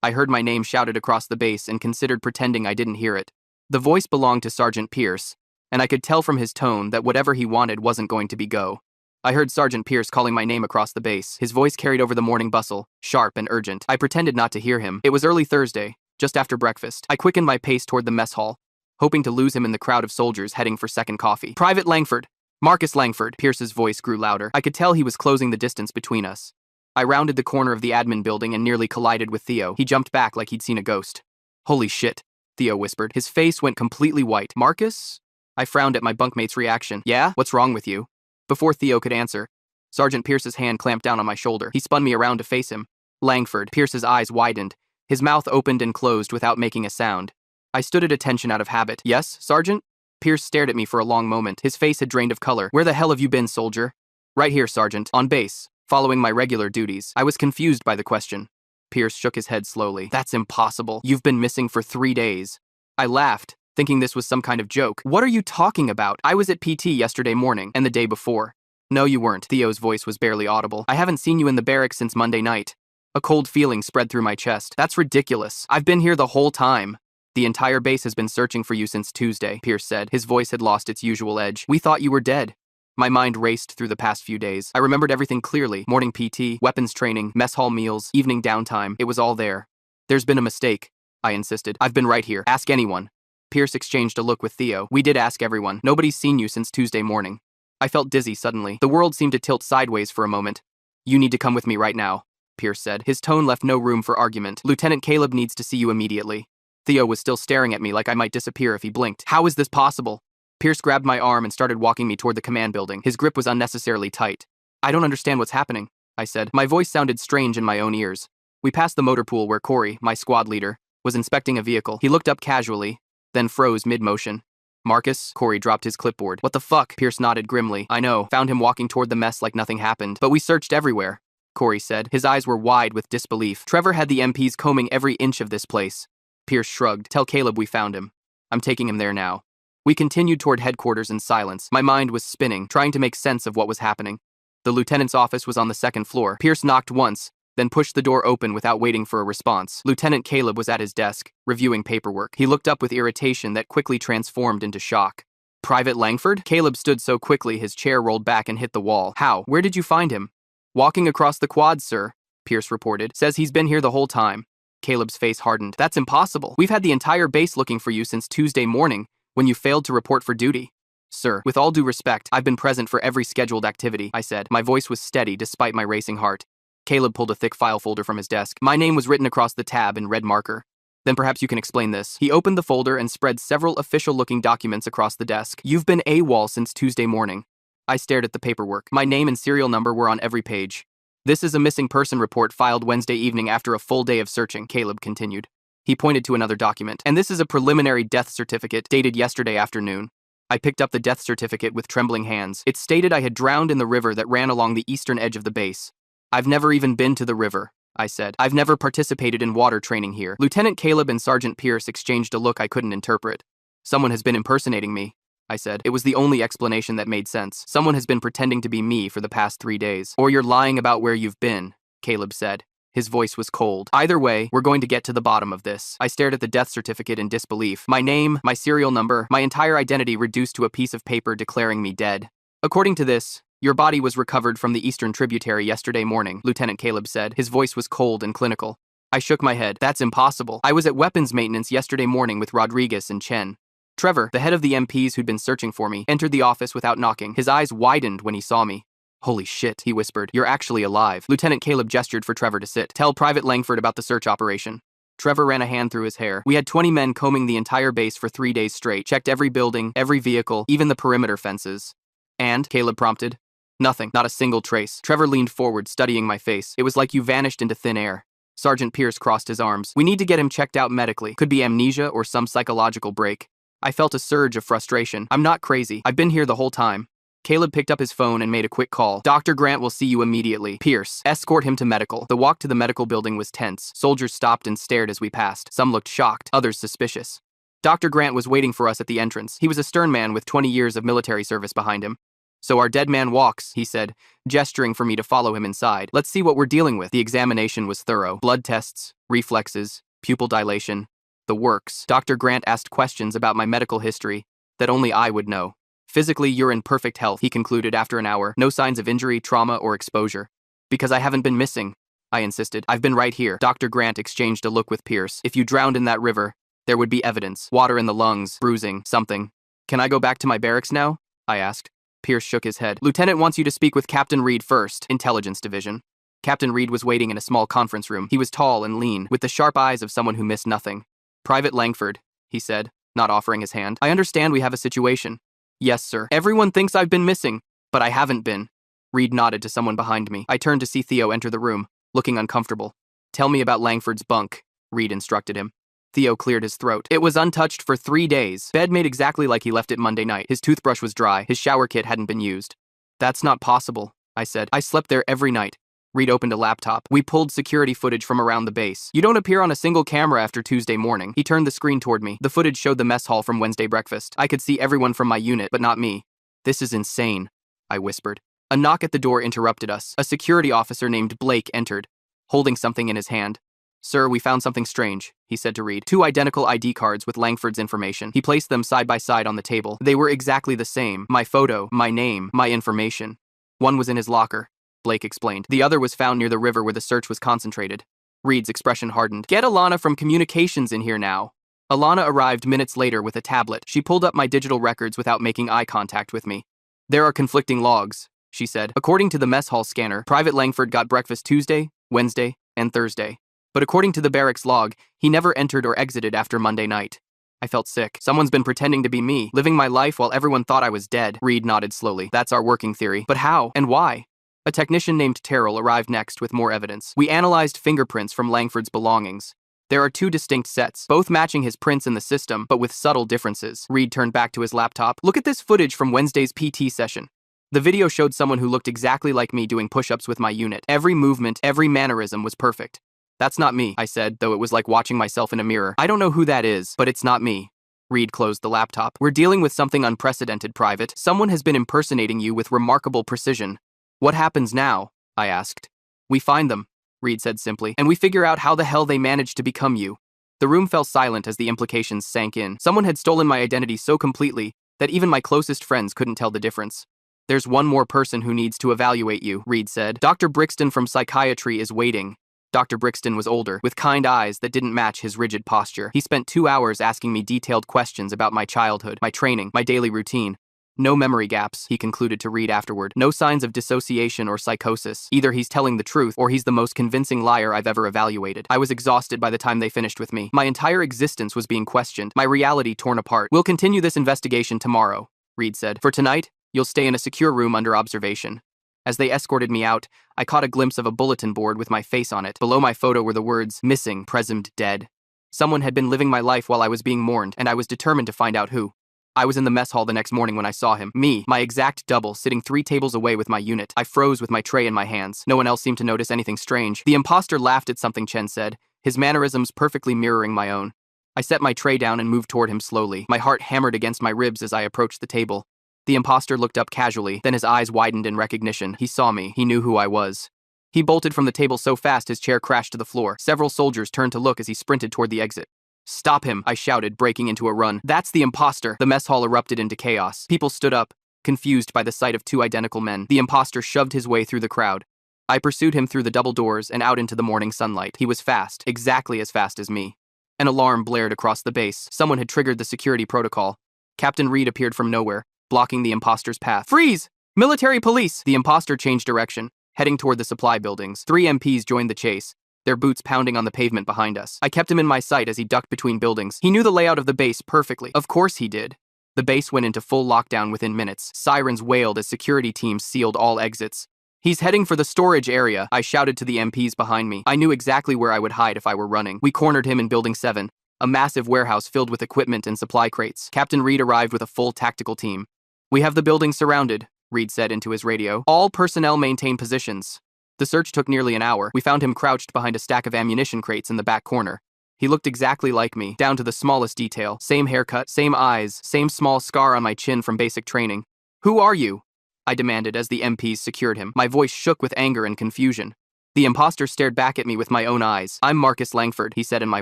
I heard my name shouted across the base and considered pretending I didn't hear it. The voice belonged to Sergeant Pierce, and I could tell from his tone that whatever he wanted wasn't going to be go. I heard Sergeant Pierce calling my name across the base. His voice carried over the morning bustle, sharp and urgent. I pretended not to hear him. It was early Thursday, just after breakfast. I quickened my pace toward the mess hall, hoping to lose him in the crowd of soldiers heading for second coffee. Private Langford! Marcus Langford! Pierce's voice grew louder. I could tell he was closing the distance between us. I rounded the corner of the admin building and nearly collided with Theo. He jumped back like he'd seen a ghost. Holy shit, Theo whispered. His face went completely white. Marcus? I frowned at my bunkmate's reaction. Yeah? What's wrong with you? Before Theo could answer, Sergeant Pierce's hand clamped down on my shoulder. He spun me around to face him. Langford. Pierce's eyes widened. His mouth opened and closed without making a sound. I stood at attention out of habit. Yes, Sergeant? Pierce stared at me for a long moment. His face had drained of color. Where the hell have you been, soldier? Right here, Sergeant. On base, following my regular duties. I was confused by the question. Pierce shook his head slowly. That's impossible. You've been missing for 3 days. I laughed, thinking this was some kind of joke. What are you talking about? I was at PT yesterday morning, and the day before. No, you weren't. Theo's voice was barely audible. I haven't seen you in the barracks since Monday night. A cold feeling spread through my chest. That's ridiculous. I've been here the whole time. The entire base has been searching for you since Tuesday, Pierce said. His voice had lost its usual edge. We thought you were dead. My mind raced through the past few days. I remembered everything clearly. Morning PT, weapons training, mess hall meals, evening downtime. It was all there. There's been a mistake, I insisted. I've been right here. Ask anyone. Pierce exchanged a look with Theo. We did ask everyone. Nobody's seen you since Tuesday morning. I felt dizzy suddenly. The world seemed to tilt sideways for a moment. You need to come with me right now, Pierce said. His tone left no room for argument. Lieutenant Caleb needs to see you immediately. Theo was still staring at me like I might disappear if he blinked. How is this possible? Pierce grabbed my arm and started walking me toward the command building. His grip was unnecessarily tight. I don't understand what's happening, I said. My voice sounded strange in my own ears. We passed the motor pool where Corey, my squad leader, was inspecting a vehicle. He looked up casually, then froze mid-motion. Marcus? Corey dropped his clipboard. What the fuck? Pierce nodded grimly. I know. Found him walking toward the mess like nothing happened. But we searched everywhere, Corey said. His eyes were wide with disbelief. Trevor had the MPs combing every inch of this place. Pierce shrugged. Tell Caleb we found him. I'm taking him there now. We continued toward headquarters in silence. My mind was spinning, trying to make sense of what was happening. The lieutenant's office was on the second floor. Pierce knocked once, then pushed the door open without waiting for a response. Lieutenant Caleb was at his desk, reviewing paperwork. He looked up with irritation that quickly transformed into shock. Private Langford? Caleb stood so quickly his chair rolled back and hit the wall. How? Where did you find him? Walking across the quad, sir, Pierce reported. Says he's been here the whole time. Caleb's face hardened. That's impossible. We've had the entire base looking for you since Tuesday morning, when you failed to report for duty. Sir, with all due respect, I've been present for every scheduled activity, I said. My voice was steady despite my racing heart. Caleb pulled a thick file folder from his desk. My name was written across the tab in red marker. Then perhaps you can explain this. He opened the folder and spread several official-looking documents across the desk. You've been AWOL since Tuesday morning. I stared at the paperwork. My name and serial number were on every page. This is a missing person report filed Wednesday evening after a full day of searching, Caleb continued. He pointed to another document. And this is a preliminary death certificate dated yesterday afternoon. I picked up the death certificate with trembling hands. It stated I had drowned in the river that ran along the eastern edge of the base. I've never even been to the river, I said. I've never participated in water training here. Lieutenant Caleb and Sergeant Pierce exchanged a look I couldn't interpret. Someone has been impersonating me, I said. It was the only explanation that made sense. Someone has been pretending to be me for the past 3 days. Or you're lying about where you've been, Caleb said. His voice was cold. Either way, we're going to get to the bottom of this. I stared at the death certificate in disbelief. My name, my serial number, my entire identity reduced to a piece of paper declaring me dead. According to this, your body was recovered from the eastern tributary yesterday morning, Lieutenant Caleb said. His voice was cold and clinical. I shook my head. That's impossible. I was at weapons maintenance yesterday morning with Rodriguez and Chen. Trevor, the head of the MPs who'd been searching for me, entered the office without knocking. His eyes widened when he saw me. Holy shit, he whispered. You're actually alive. Lieutenant Caleb gestured for Trevor to sit. Tell Private Langford about the search operation. Trevor ran a hand through his hair. We had 20 men combing the entire base for 3 days straight. Checked every building, every vehicle, even the perimeter fences. And, Caleb prompted. Nothing. Not a single trace. Trevor leaned forward, studying my face. It was like you vanished into thin air. Sergeant Pierce crossed his arms. We need to get him checked out medically. Could be amnesia or some psychological break. I felt a surge of frustration. I'm not crazy. I've been here the whole time. Caleb picked up his phone and made a quick call. Dr. Grant will see you immediately. Pierce, escort him to medical. The walk to the medical building was tense. Soldiers stopped and stared as we passed. Some looked shocked, others suspicious. Dr. Grant was waiting for us at the entrance. He was a stern man with 20 years of military service behind him. So our dead man walks, he said, gesturing for me to follow him inside. Let's see what we're dealing with. The examination was thorough. Blood tests, reflexes, pupil dilation, the works. Dr. Grant asked questions about my medical history that only I would know. Physically, you're in perfect health, he concluded after an hour. No signs of injury, trauma, or exposure. Because I haven't been missing, I insisted. I've been right here. Dr. Grant exchanged a look with Pierce. If you drowned in that river, there would be evidence. Water in the lungs, bruising, something. Can I go back to my barracks now? I asked. Pierce shook his head. Lieutenant wants you to speak with Captain Reed first, Intelligence Division. Captain Reed was waiting in a small conference room. He was tall and lean, with the sharp eyes of someone who missed nothing. Private Langford, he said, not offering his hand. I understand we have a situation. Yes, sir. Everyone thinks I've been missing, but I haven't been. Reed nodded to someone behind me. I turned to see Theo enter the room, looking uncomfortable. Tell me about Langford's bunk, Reed instructed him. Theo cleared his throat. It was untouched for 3 days. Bed made exactly like he left it Monday night. His toothbrush was dry. His shower kit hadn't been used. That's not possible, I said. I slept there every night. Reed opened a laptop. We pulled security footage from around the base. You don't appear on a single camera after Tuesday morning. He turned the screen toward me. The footage showed the mess hall from Wednesday breakfast. I could see everyone from my unit, but not me. This is insane, I whispered. A knock at the door interrupted us. A security officer named Blake entered, holding something in his hand. Sir, we found something strange, he said to Reed. 2 identical ID cards with Langford's information. He placed them side by side on the table. They were exactly the same. My photo, my name, my information. One was in his locker, Blake explained. The other was found near the river where the search was concentrated. Reed's expression hardened. Get Alana from communications in here now. Alana arrived minutes later with a tablet. She pulled up my digital records without making eye contact with me. There are conflicting logs, she said. According to the mess hall scanner, Private Langford got breakfast Tuesday, Wednesday, and Thursday. But according to the barracks log, he never entered or exited after Monday night. I felt sick. Someone's been pretending to be me, living my life while everyone thought I was dead. Reed nodded slowly. That's our working theory. But how and why? A technician named Terrell arrived next with more evidence. We analyzed fingerprints from Langford's belongings. There are 2 distinct sets, both matching his prints in the system, but with subtle differences. Reed turned back to his laptop. Look at this footage from Wednesday's PT session. The video showed someone who looked exactly like me doing push-ups with my unit. Every movement, every mannerism was perfect. That's not me, I said, though it was like watching myself in a mirror. I don't know who that is, but it's not me. Reed closed the laptop. We're dealing with something unprecedented, Private. Someone has been impersonating you with remarkable precision. What happens now? I asked. We find them, Reed said simply, and we figure out how the hell they managed to become you. The room fell silent as the implications sank in. Someone had stolen my identity so completely that even my closest friends couldn't tell the difference. There's one more person who needs to evaluate you, Reed said. Dr. Brixton from psychiatry is waiting. Dr. Brixton was older, with kind eyes that didn't match his rigid posture. He spent 2 hours asking me detailed questions about my childhood, my training, my daily routine. No memory gaps, he concluded to Reed afterward. No signs of dissociation or psychosis. Either he's telling the truth, or he's the most convincing liar I've ever evaluated. I was exhausted by the time they finished with me. My entire existence was being questioned, my reality torn apart. We'll continue this investigation tomorrow, Reed said. For tonight, you'll stay in a secure room under observation. As they escorted me out, I caught a glimpse of a bulletin board with my face on it. Below my photo were the words, missing, presumed dead. Someone had been living my life while I was being mourned, and I was determined to find out who. I was in the mess hall the next morning when I saw him. Me, my exact double, sitting 3 tables away with my unit. I froze with my tray in my hands. No one else seemed to notice anything strange. The imposter laughed at something Chen said, his mannerisms perfectly mirroring my own. I set my tray down and moved toward him slowly. My heart hammered against my ribs as I approached the table. The imposter looked up casually, then his eyes widened in recognition. He saw me. He knew who I was. He bolted from the table so fast his chair crashed to the floor. Several soldiers turned to look as he sprinted toward the exit. Stop him, I shouted, breaking into a run. That's the imposter. The mess hall erupted into chaos. People stood up, confused by the sight of 2 identical men. The imposter shoved his way through the crowd. I pursued him through the double doors and out into the morning sunlight. He was fast, exactly as fast as me. An alarm blared across the base. Someone had triggered the security protocol. Captain Reed appeared from nowhere, blocking the imposter's path. Freeze! Military police! The imposter changed direction, heading toward the supply buildings. 3 MPs joined the chase, their boots pounding on the pavement behind us. I kept him in my sight as he ducked between buildings. He knew the layout of the base perfectly. Of course he did. The base went into full lockdown within minutes. Sirens wailed as security teams sealed all exits. He's heading for the storage area, I shouted to the MPs behind me. I knew exactly where I would hide if I were running. We cornered him in Building 7, a massive warehouse filled with equipment and supply crates. Captain Reed arrived with a full tactical team. We have the building surrounded, Reed said into his radio. All personnel maintain positions. The search took nearly an hour. We found him crouched behind a stack of ammunition crates in the back corner. He looked exactly like me, down to the smallest detail. Same haircut, same eyes, same small scar on my chin from basic training. Who are you? I demanded as the MPs secured him. My voice shook with anger and confusion. The imposter stared back at me with my own eyes. I'm Marcus Langford, he said in my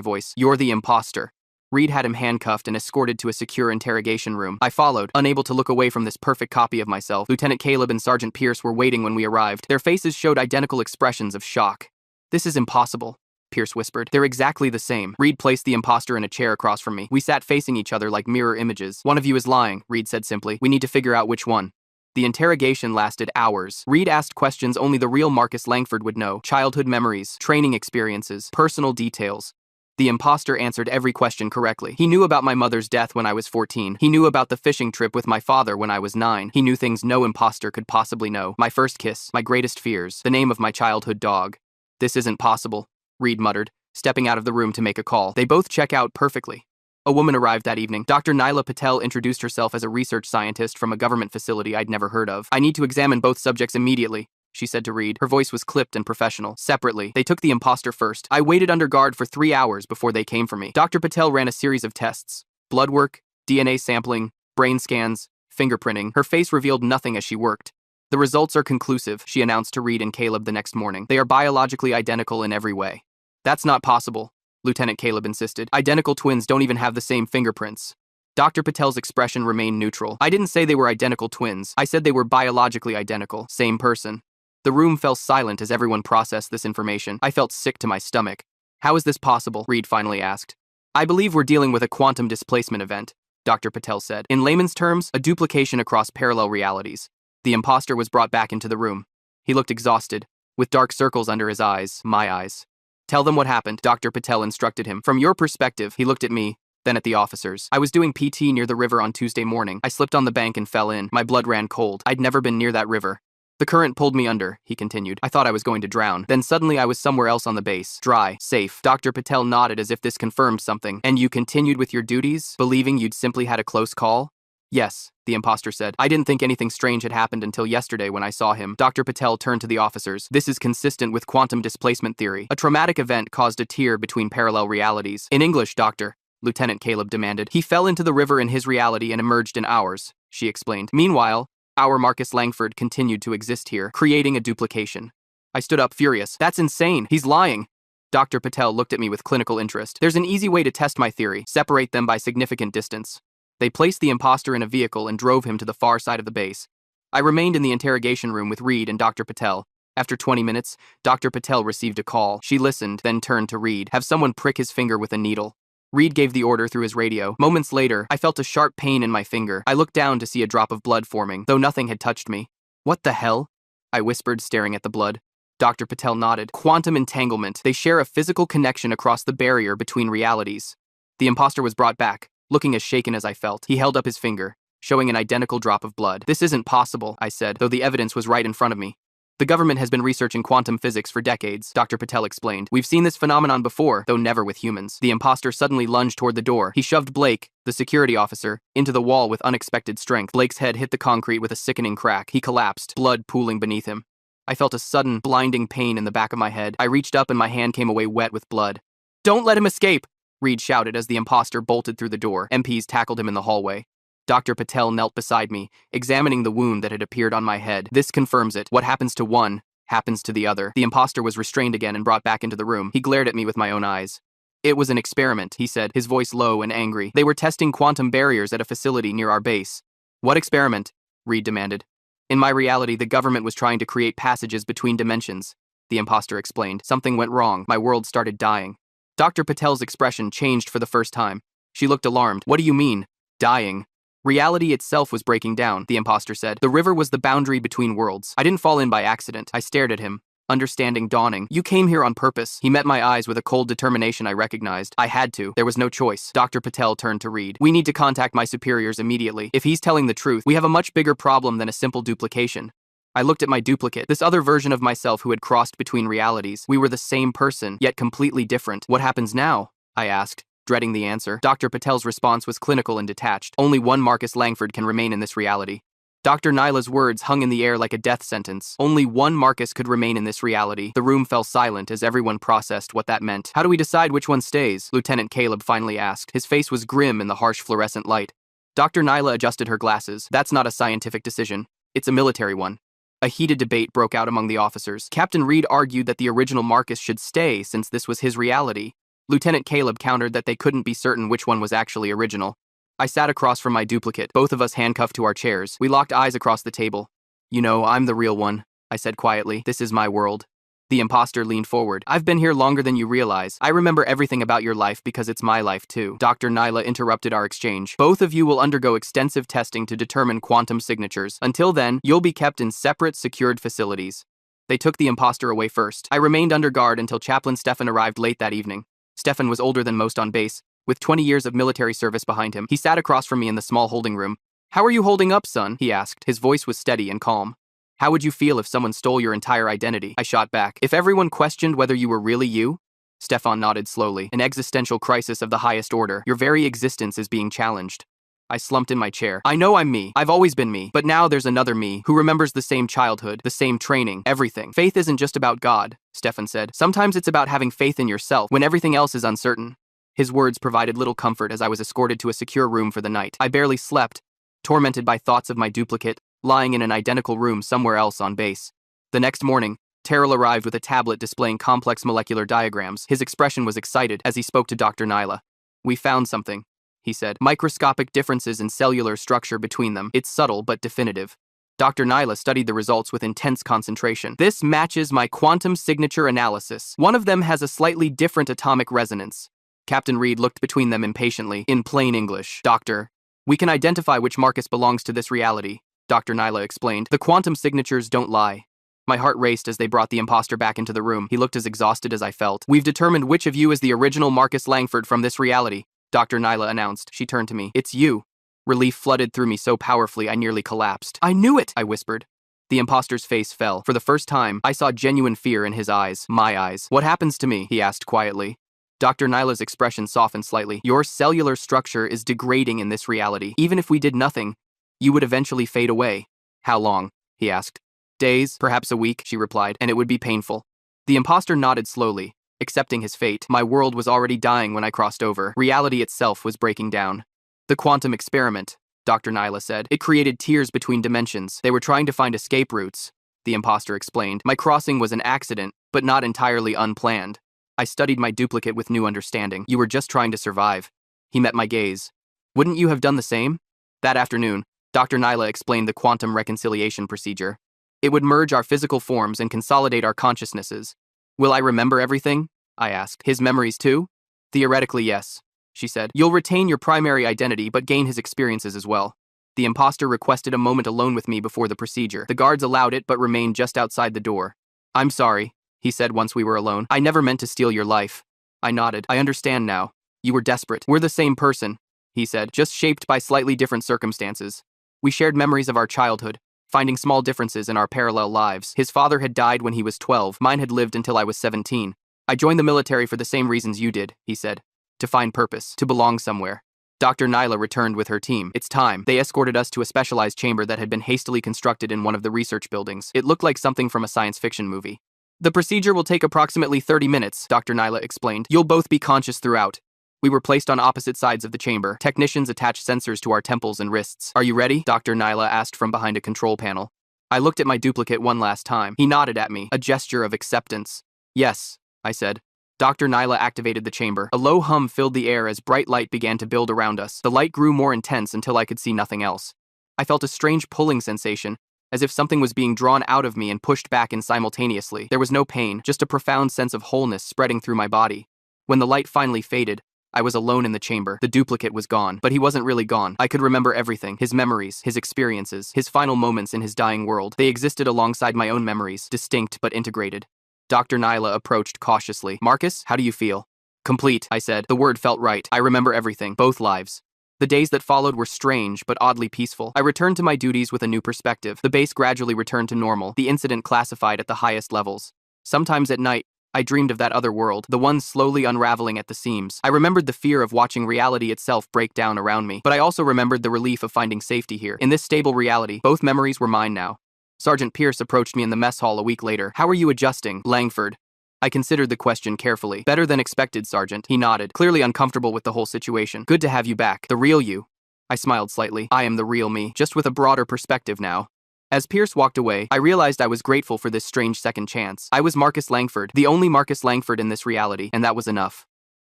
voice. You're the imposter. Reed had him handcuffed and escorted to a secure interrogation room. I followed, unable to look away from this perfect copy of myself. Lieutenant Caleb and Sergeant Pierce were waiting when we arrived. Their faces showed identical expressions of shock. This is impossible, Pierce whispered. They're exactly the same. Reed placed the imposter in a chair across from me. We sat facing each other like mirror images. One of you is lying, Reed said simply. We need to figure out which one. The interrogation lasted hours. Reed asked questions only the real Marcus Langford would know. Childhood memories, training experiences, personal details. The imposter answered every question correctly. He knew about my mother's death when I was 14. He knew about the fishing trip with my father when I was 9. He knew things no imposter could possibly know. My first kiss, my greatest fears, the name of my childhood dog. This isn't possible, Reed muttered, stepping out of the room to make a call. They both check out perfectly. A woman arrived that evening. Dr. Nyla Patel introduced herself as a research scientist from a government facility I'd never heard of. I need to examine both subjects immediately, she said to Reed. Her voice was clipped and professional. Separately, they took the imposter first. I waited under guard for 3 hours before they came for me. Dr. Patel ran a series of tests. Blood work, DNA sampling, brain scans, fingerprinting. Her face revealed nothing as she worked. The results are conclusive, she announced to Reed and Caleb the next morning. They are biologically identical in every way. That's not possible, Lieutenant Caleb insisted. Identical twins don't even have the same fingerprints. Dr. Patel's expression remained neutral. I didn't say they were identical twins. I said they were biologically identical. Same person. The room fell silent as everyone processed this information. I felt sick to my stomach. How is this possible? Reed finally asked. I believe we're dealing with a quantum displacement event, Dr. Patel said. In layman's terms, a duplication across parallel realities. The imposter was brought back into the room. He looked exhausted, with dark circles under his eyes, my eyes. Tell them what happened, Dr. Patel instructed him. From your perspective, he looked at me, then at the officers. I was doing PT near the river on Tuesday morning. I slipped on the bank and fell in. My blood ran cold. I'd never been near that river. The current pulled me under, he continued. I thought I was going to drown. Then suddenly I was somewhere else on the base. Dry, safe. Dr. Patel nodded as if this confirmed something. And you continued with your duties, believing you'd simply had a close call? Yes, the imposter said. I didn't think anything strange had happened until yesterday when I saw him. Dr. Patel turned to the officers. This is consistent with quantum displacement theory. A traumatic event caused a tear between parallel realities. In English, Doctor, Lieutenant Caleb demanded. He fell into the river in his reality and emerged in ours, she explained. Meanwhile, our Marcus Langford continued to exist here, creating a duplication. I stood up furious. That's insane. He's lying. Dr. Patel looked at me with clinical interest. There's an easy way to test my theory. Separate them by significant distance. They placed the imposter in a vehicle and drove him to the far side of the base. I remained in the interrogation room with Reed and Dr. Patel. After 20 minutes, Dr. Patel received a call. She listened, then turned to Reed. Have someone prick his finger with a needle. Reed gave the order through his radio. Moments later, I felt a sharp pain in my finger. I looked down to see a drop of blood forming, though nothing had touched me. What the hell? I whispered, staring at the blood. Dr. Patel nodded. Quantum entanglement. They share a physical connection across the barrier between realities. The imposter was brought back, looking as shaken as I felt. He held up his finger, showing an identical drop of blood. This isn't possible, I said, though the evidence was right in front of me. The government has been researching quantum physics for decades, Dr. Patel explained. We've seen this phenomenon before, though never with humans. The imposter suddenly lunged toward the door. He shoved Blake, the security officer, into the wall with unexpected strength. Blake's head hit the concrete with a sickening crack. He collapsed, blood pooling beneath him. I felt a sudden, blinding pain in the back of my head. I reached up and my hand came away wet with blood. Don't let him escape, Reed shouted as the imposter bolted through the door. MPs tackled him in the hallway. Dr. Patel knelt beside me, examining the wound that had appeared on my head. This confirms it. What happens to one happens to the other. The imposter was restrained again and brought back into the room. He glared at me with my own eyes. It was an experiment, he said, his voice low and angry. They were testing quantum barriers at a facility near our base. What experiment? Reed demanded. In my reality, the government was trying to create passages between dimensions, the imposter explained. Something went wrong. My world started dying. Dr. Patel's expression changed for the first time. She looked alarmed. What do you mean, dying? Reality itself was breaking down, the imposter said. The river was the boundary between worlds. I didn't fall in by accident. I stared at him, understanding dawning. You came here on purpose. He met my eyes with a cold determination I recognized. I had to. There was no choice. Dr. Patel turned to Reed. We need to contact my superiors immediately. If he's telling the truth, we have a much bigger problem than a simple duplication. I looked at my duplicate, this other version of myself who had crossed between realities. We were the same person, yet completely different. What happens now? I asked, dreading the answer. Dr. Patel's response was clinical and detached. Only one Marcus Langford can remain in this reality. Dr. Nyla's words hung in the air like a death sentence. Only one Marcus could remain in this reality. The room fell silent as everyone processed what that meant. How do we decide which one stays? Lieutenant Caleb finally asked. His face was grim in the harsh fluorescent light. Dr. Nyla adjusted her glasses. That's not a scientific decision. It's a military one. A heated debate broke out among the officers. Captain Reed argued that the original Marcus should stay since this was his reality. Lieutenant Caleb countered that they couldn't be certain which one was actually original. I sat across from my duplicate, both of us handcuffed to our chairs. We locked eyes across the table. You know, I'm the real one, I said quietly. This is my world. The imposter leaned forward. I've been here longer than you realize. I remember everything about your life because it's my life too. Dr. Nyla interrupted our exchange. Both of you will undergo extensive testing to determine quantum signatures. Until then, you'll be kept in separate, secured facilities. They took the imposter away first. I remained under guard until Chaplain Stefan arrived late that evening. Stefan was older than most on base, with 20 years of military service behind him. He sat across from me in the small holding room. How are you holding up, son? He asked. His voice was steady and calm. How would you feel if someone stole your entire identity? I shot back. If everyone questioned whether you were really you? Stefan nodded slowly. An existential crisis of the highest order. Your very existence is being challenged. I slumped in my chair. I know I'm me. I've always been me. But now there's another me who remembers the same childhood, the same training, everything. Faith isn't just about God, Stefan said. Sometimes it's about having faith in yourself when everything else is uncertain. His words provided little comfort as I was escorted to a secure room for the night. I barely slept, tormented by thoughts of my duplicate, lying in an identical room somewhere else on base. The next morning, Terrell arrived with a tablet displaying complex molecular diagrams. His expression was excited as he spoke to Dr. Nyla. We found something, he said. Microscopic differences in cellular structure between them. It's subtle but definitive. Dr. Nyla studied the results with intense concentration. This matches my quantum signature analysis. One of them has a slightly different atomic resonance. Captain Reed looked between them impatiently. In plain English, Doctor, we can identify which Marcus belongs to this reality, Dr. Nyla explained. The quantum signatures don't lie. My heart raced as they brought the imposter back into the room. He looked as exhausted as I felt. We've determined which of you is the original Marcus Langford from this reality, Dr. Nyla announced. She turned to me. It's you. Relief flooded through me so powerfully I nearly collapsed. I knew it, I whispered. The imposter's face fell. For the first time, I saw genuine fear in his eyes. My eyes. What happens to me? He asked quietly. Dr. Nyla's expression softened slightly. Your cellular structure is degrading in this reality. Even if we did nothing, you would eventually fade away. How long? He asked. Days, perhaps a week, she replied, and it would be painful. The imposter nodded slowly, accepting his fate. My world was already dying when I crossed over. Reality itself was breaking down. The quantum experiment, Dr. Nyla said. It created tiers between dimensions. They were trying to find escape routes, the imposter explained. My crossing was an accident, but not entirely unplanned. I studied my duplicate with new understanding. You were just trying to survive. He met my gaze. Wouldn't you have done the same? That afternoon, Dr. Nyla explained the quantum reconciliation procedure. It would merge our physical forms and consolidate our consciousnesses. Will I remember everything? I asked. His memories too? Theoretically, yes, she said. You'll retain your primary identity but gain his experiences as well. The imposter requested a moment alone with me before the procedure. The guards allowed it but remained just outside the door. I'm sorry, he said once we were alone. I never meant to steal your life. I nodded. I understand now. You were desperate. We're the same person, he said, just shaped by slightly different circumstances. We shared memories of our childhood, finding small differences in our parallel lives. His father had died when he was 12. Mine had lived until I was 17. I joined the military for the same reasons you did, he said. To find purpose, to belong somewhere. Dr. Nyla returned with her team. It's time. They escorted us to a specialized chamber that had been hastily constructed in one of the research buildings. It looked like something from a science fiction movie. The procedure will take approximately 30 minutes, Dr. Nyla explained. You'll both be conscious throughout. We were placed on opposite sides of the chamber. Technicians attached sensors to our temples and wrists. Are you ready? Dr. Nyla asked from behind a control panel. I looked at my duplicate one last time. He nodded at me, a gesture of acceptance. Yes, I said. Dr. Nyla activated the chamber. A low hum filled the air as bright light began to build around us. The light grew more intense until I could see nothing else. I felt a strange pulling sensation, as if something was being drawn out of me and pushed back in simultaneously. There was no pain, just a profound sense of wholeness spreading through my body. When the light finally faded, I was alone in the chamber. The duplicate was gone, but he wasn't really gone. I could remember everything, his memories, his experiences, his final moments in his dying world. They existed alongside my own memories, distinct but integrated. Dr. Nyla approached cautiously. Marcus, how do you feel? Complete, I said. The word felt right. I remember everything, both lives. The days that followed were strange, but oddly peaceful. I returned to my duties with a new perspective. The base gradually returned to normal, the incident classified at the highest levels. Sometimes at night, I dreamed of that other world, the one slowly unraveling at the seams. I remembered the fear of watching reality itself break down around me, but I also remembered the relief of finding safety here. In this stable reality, both memories were mine now. Sergeant Pierce approached me in the mess hall a week later. How are you adjusting, Langford? I considered the question carefully. Better than expected, Sergeant. He nodded, clearly uncomfortable with the whole situation. Good to have you back. The real you. I smiled slightly. I am the real me, just with a broader perspective now. As Pierce walked away, I realized I was grateful for this strange second chance. I was Marcus Langford, the only Marcus Langford in this reality, and that was enough.